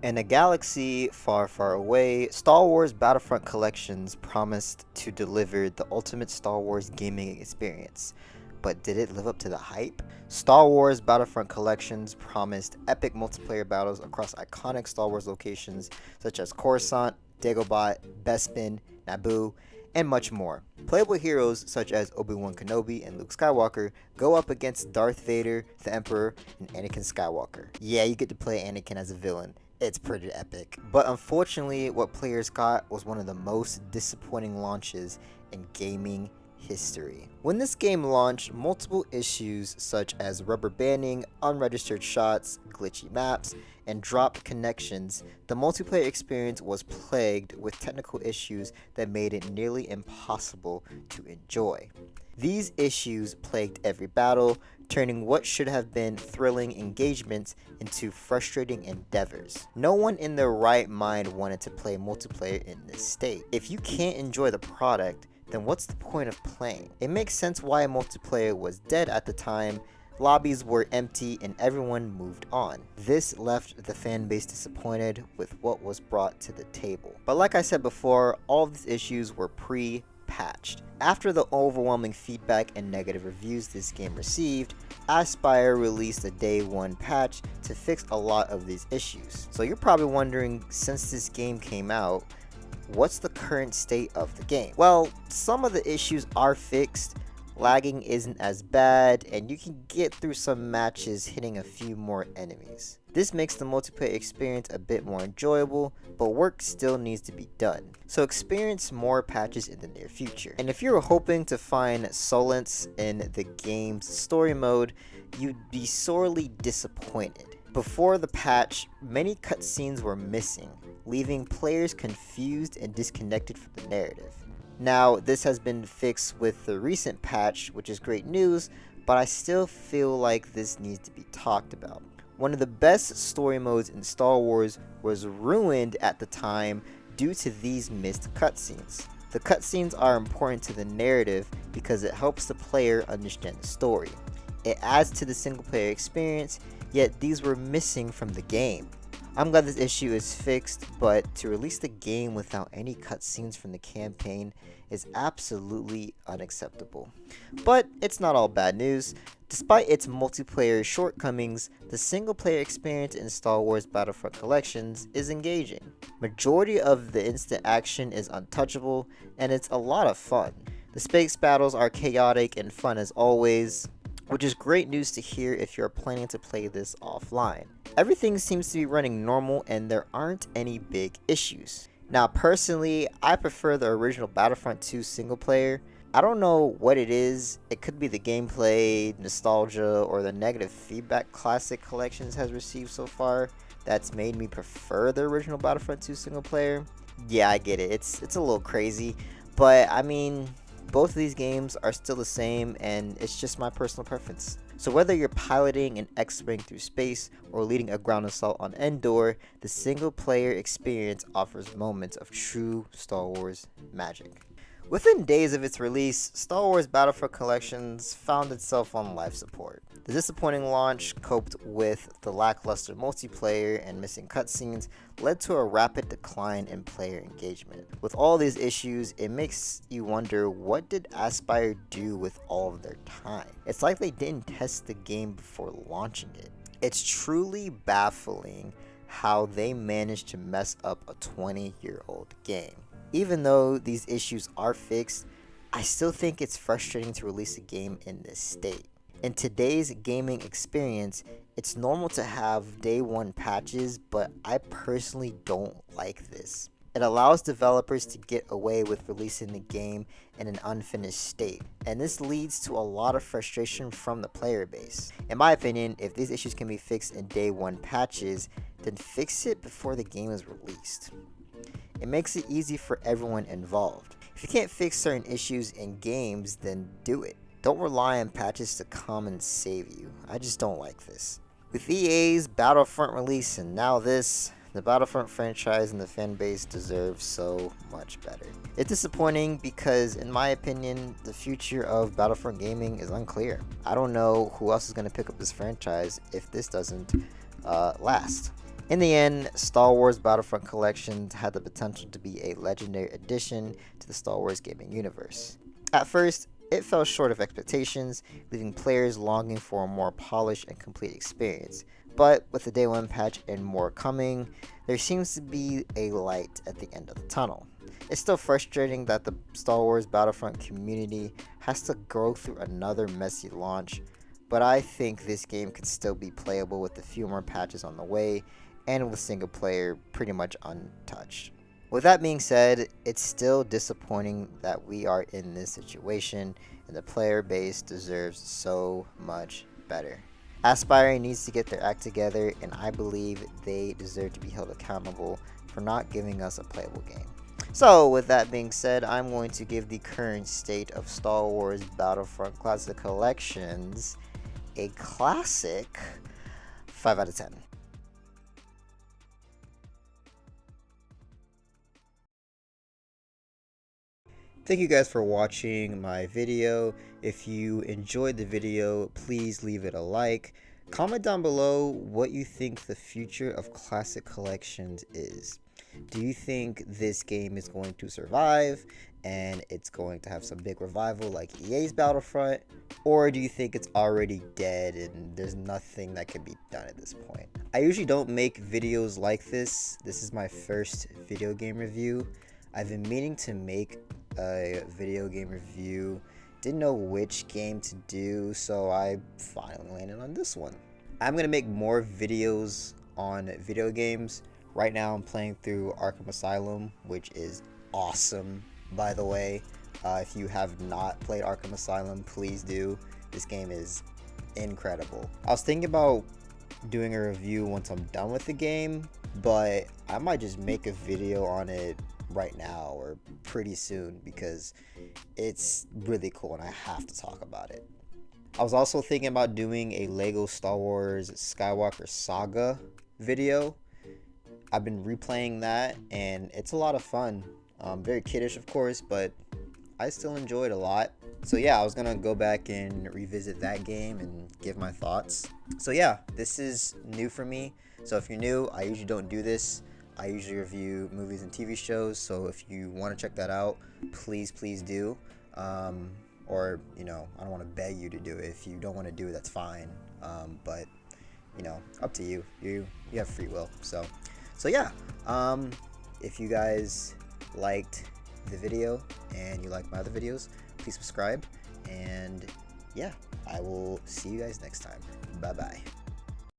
In a galaxy far, far away, Star Wars Battlefront Collections promised to deliver the ultimate Star Wars gaming experience. But did it live up to the hype? Star Wars Battlefront Collections promised epic multiplayer battles across iconic Star Wars locations such as Coruscant, Dagobah, Bespin, Naboo, and much more. Playable heroes such as Obi-Wan Kenobi and Luke Skywalker go up against Darth Vader, the Emperor, and Anakin Skywalker. Yeah, you get to play Anakin as a villain. It's pretty epic. But unfortunately, what players got was one of the most disappointing launches in gaming history. When this game launched, multiple issues such as rubber banding, unregistered shots, glitchy maps, and dropped connections, the multiplayer experience was plagued with technical issues that made it nearly impossible to enjoy. These issues plagued every battle, turning what should have been thrilling engagements into frustrating endeavors. No one in their right mind wanted to play multiplayer in this state. If you can't enjoy the product, then what's the point of playing? It makes sense why multiplayer was dead at the time. Lobbies were empty and everyone moved on. This left the fan base disappointed with what was brought to the table. But like I said before, all of these issues were pre-patched. After the overwhelming feedback and negative reviews this game received, Aspyr released a day one patch to fix a lot of these issues. So you're probably wondering, since this game came out, what's the current state of the game? Well, some of the issues are fixed, lagging isn't as bad, and you can get through some matches hitting a few more enemies. This makes the multiplayer experience a bit more enjoyable, but work still needs to be done. So experience more patches in the near future. And if you're hoping to find solace in the game's story mode, you'd be sorely disappointed. Before the patch, many cutscenes were missing, leaving players confused and disconnected from the narrative. Now, this has been fixed with the recent patch, which is great news, but I still feel like this needs to be talked about. One of the best story modes in Star Wars was ruined at the time due to these missed cutscenes. The cutscenes are important to the narrative because it helps the player understand the story. It adds to the single player experience, yet these were missing from the game. I'm glad this issue is fixed, but to release the game without any cutscenes from the campaign is absolutely unacceptable. But it's not all bad news. Despite its multiplayer shortcomings, the single player experience in Star Wars Battlefront Collections is engaging. Majority of the instant action is untouchable, and it's a lot of fun. The space battles are chaotic and fun as always, which is great news to hear if you're planning to play this offline. Everything seems to be running normal and there aren't any big issues. Now personally, I prefer the original Battlefront 2 single player. I don't know what it is. It could be the gameplay, nostalgia, or the negative feedback Classic Collections has received so far that's made me prefer the original Battlefront 2 single player. Yeah, I get it. It's a little crazy, but I mean, both of these games are still the same, and it's just my personal preference. So whether you're piloting an X-Wing through space or leading a ground assault on Endor, the single player experience offers moments of true Star Wars magic. Within days of its release, Star Wars Battlefront Collections found itself on life support. The disappointing launch, coupled with the lackluster multiplayer and missing cutscenes, led to a rapid decline in player engagement. With all these issues, it makes you wonder, what did Aspyr do with all of their time? It's like they didn't test the game before launching it. It's truly baffling how they managed to mess up a 20-year-old game. Even though these issues are fixed, I still think it's frustrating to release a game in this state. In today's gaming experience, it's normal to have day one patches, but I personally don't like this. It allows developers to get away with releasing the game in an unfinished state, and this leads to a lot of frustration from the player base. In my opinion, if these issues can be fixed in day one patches, then fix it before the game is released. It makes it easy for everyone involved. If you can't fix certain issues in games, then do it. Don't rely on patches to come and save you. I just don't like this. With EA's Battlefront release and now this, the Battlefront franchise and the fan base deserve so much better. It's disappointing because, in my opinion, the future of Battlefront gaming is unclear. I don't know who else is going to pick up this franchise if this doesn't last. In the end, Star Wars Battlefront Collections had the potential to be a legendary addition to the Star Wars gaming universe. At first, it fell short of expectations, leaving players longing for a more polished and complete experience. But with the day one patch and more coming, there seems to be a light at the end of the tunnel. It's still frustrating that the Star Wars Battlefront community has to go through another messy launch, but I think this game could still be playable with a few more patches on the way and with single player pretty much untouched. With that being said, it's still disappointing that we are in this situation and the player base deserves so much better. Aspire needs to get their act together, and I believe they deserve to be held accountable for not giving us a playable game. So, with that being said, I'm going to give the current state of Star Wars Battlefront Classic Collections a classic 5 out of 10. Thank you guys for watching my video. If you enjoyed the video, please leave it a like. Comment down below what you think the future of classic collections is. Do you think this game is going to survive and it's going to have some big revival like EA's Battlefront? Or do you think it's already dead and there's nothing that can be done at this point? I usually don't make videos like this. This is my first video game review. I've been meaning to make a video game review, didn't know which game to do, so I finally landed on this one. I'm gonna make more videos on video games. Right now I'm playing through Arkham Asylum, which is awesome, by the way. If you have not played Arkham Asylum, please do. This game is incredible. I was thinking about doing a review once I'm done with the game, but I might just make a video on it right now or pretty soon because it's really cool and I have to talk about it. I was also thinking about doing a Lego Star Wars Skywalker Saga video. I've been replaying that and it's a lot of fun. Very kiddish of course, but I still enjoy it a lot. So yeah, I was gonna go back and revisit that game and give my thoughts. So yeah, this is new for me. So if you're new, I usually don't do this. I usually review movies and TV shows, so if you want to check that out, please do. Or, you know, I don't want to beg you to do it. If you don't want to do it, that's fine. But, you know, up to you. You have free will. So yeah. If you guys liked the video and you like my other videos, please subscribe. And yeah, I will see you guys next time. Bye-bye.